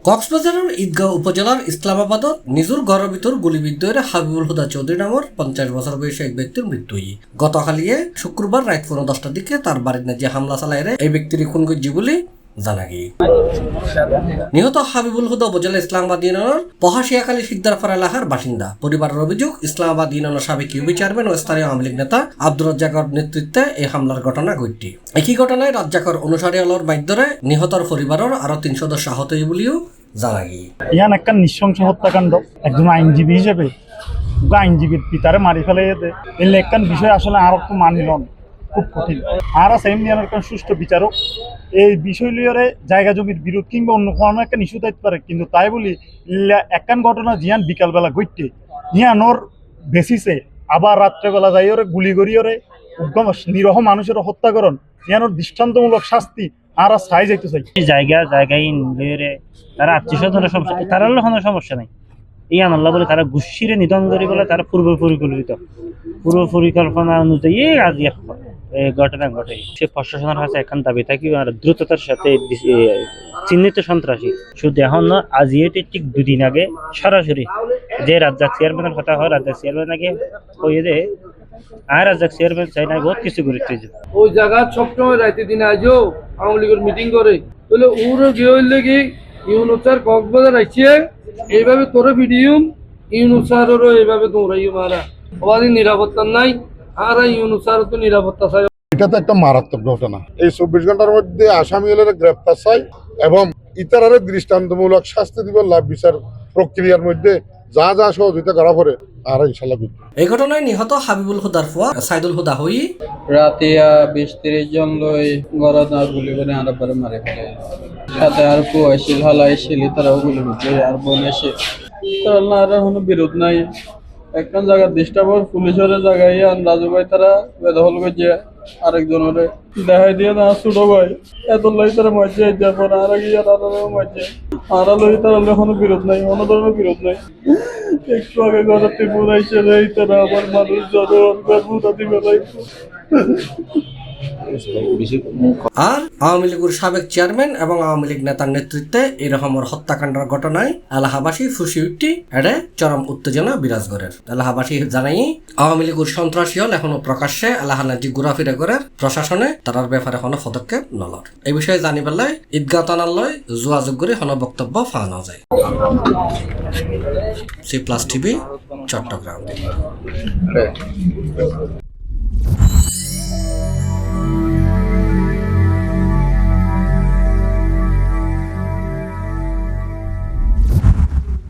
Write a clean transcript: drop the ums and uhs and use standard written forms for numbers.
কক্সবাজারের ঈদগাঁও উপজেলার ইসলামাবাদত নিজের ঘরের ভিতর গুলিবিদ্ধ হয়ে হাবিবুল হুদা চৌধুরী নামের 50 বছর বয়সী এক ব্যক্তির মৃত্যু হয়। গতকালিয়ে শুক্রবার রাত 10:10টার দিকে তার বাড়ির যে হামলা চালায় এই ব্যক্তির খুন করছে বলে জানা গিয়ে। নিহত হাবিবুল হুদা উপজেলা ইসলামাবাদ ইউনিয়নের পহাশিয়াখালী শিকদারপাড়া এলাকার বাসিন্দা। পরিবারের অভিযোগ, ইসলামাবাদ ইউনিয়নের সাবেক ইউপি চেয়ারম্যান ও স্থানীয় আওয়ামী লীগ নেতা আব্দুর রাজ্জাকর নেতৃত্বে এই হামলার ঘটনা ঘটে। একই ঘটনায় রাজ্জাকর অনুসারী আলোর মাধ্যমে নিহতর পরিবারের আরো 3 সদস্য আহত হয় বলেও জানা গিয়ে। ইয়ান একটা নৃশংস হত্যাকাণ্ড। একজন আইনজীবী হিসেবে আইনজীবীর পিতারে মারি ফেলে এলে একখান বিষয় আসলে আর তো মানিল খুব কঠিন। আর আছে এমনি একটা সুষ্ঠু বিচারক এই বিষয় লিয়ে জায়গা জমির বিরোধ কিংবা অন্য কোনো একটা ইস্যু থাকতে পারে, কিন্তু তাই বলি একখান ঘটনা জিয়ান বিকালবেলা ঘটতে ইয়ানোর বেসিসে আবার রাত্রেবেলা যাই ওরে গুলি করি ওরে একদম নিরহ মানুষের হত্যাকরণ ইয়ানোর দৃষ্টান্তমূলক শাস্তি আর চাই যাইতে চাই। জায়গায় তারা আত্মীয় স্বজনের সমস্যা, তার কোনো সমস্যা নাই। এই আনাল্লাহ বলে তারা গুসিরে নিধন করে বলে তারা পূর্ব পরিকল্পনা অনুযায়ী আজ ঘটনা ঘটে। সে প্রশাসনের কাছে এখন দাবি থাকি আর দ্রুততার সাথে চিহ্নিত সন্ত্রাসী শুধু এখন না, আজ ঠিক 2 দিন আগে সরাসরি যে রাজ্জাক চেয়ারম্যানের কথা হয়, রাজ্জাক চেয়ারম্যান আগে কইয়ে দে আর রাজ্জাক চেয়ারম্যান চাই না বহুত কিছু করে ওই জায়গা সবসময় রাইতে দিন আজও আওয়ামী লীগের মিটিং করে তাহলে ওরও গিয়ে হইলে কি ইউনুসার কক্সবাজার আসছে এইভাবে তোরে ভিডিওম ইউনুসারেরও এইভাবে দৌড়াইও মারা ওদের নিরাপত্তা নাই আর ইউনুসার তো নিরাপত্তা চাই। এটা তো একটা মারাত্মক ঘটনা। এই 24 ঘন্টার মধ্যে আসামি হলে গ্রেপ্তার চাই এবং ইতরের দৃষ্টান্তমূলক শাস্তি দিবার লাভ বিচার প্রক্রিয়ার মধ্যে যা যা সহযোগিতা করা পড়ে আর ইনশাল্লাহ। এই ঘটনায় নিহত হাবিবুল হুদার ফুয়া সাইদুল হুদা হই রাতে 20-30 জন লই গরদ আর গুলি করে আর পরে মারে ফেলে। সাথে আর কুয়াইছিল হালাইছিল তারাও গুলি করছে আর বোন এসে তারা আর কোনো বিরোধ নাই। একটা জায়গা ডিস্টার্ব পুলিশের জায়গায় রাজু ভাই তারা বেদখল করছে আরেকজনের দেখাই দিয়ে না ছোট ভাই এত লই তারা মজা যাবার আর গিয়ে মজা আর লই তারা কোনো বিরোধ নাই, কোনো ধরনের বিরোধ নাই। একটু আগে ঘরেতে পুরাইছে এই তারা আবার মানুষ জনতা দিবে আর আওয়ামী লীগের সাবেক চেয়ারম্যান এবং আওয়ামী লীগ নেতার নেতৃত্বে এরকমের হত্যাকাণ্ডের ঘটনায় এলাহাবাসী ফুসি উঠি এড়ে চরম উত্তেজনা বিরাজ করে। এলাহাবাসী জানাই আওয়ামী লীগের সন্ত্রাসী হল এখনো প্রকাশ্যে এলাহানাজি ঘোরাফেরা করে প্রশাসনে তার ব্যাপারে কোনো পদক্ষেপ নলর। এই বিষয়ে জানিবেলায় ঈদগাঁও থানালয় যোগাযোগ করে কোনো বক্তব্য পাওয়া যায়। C+ TV Chittagong.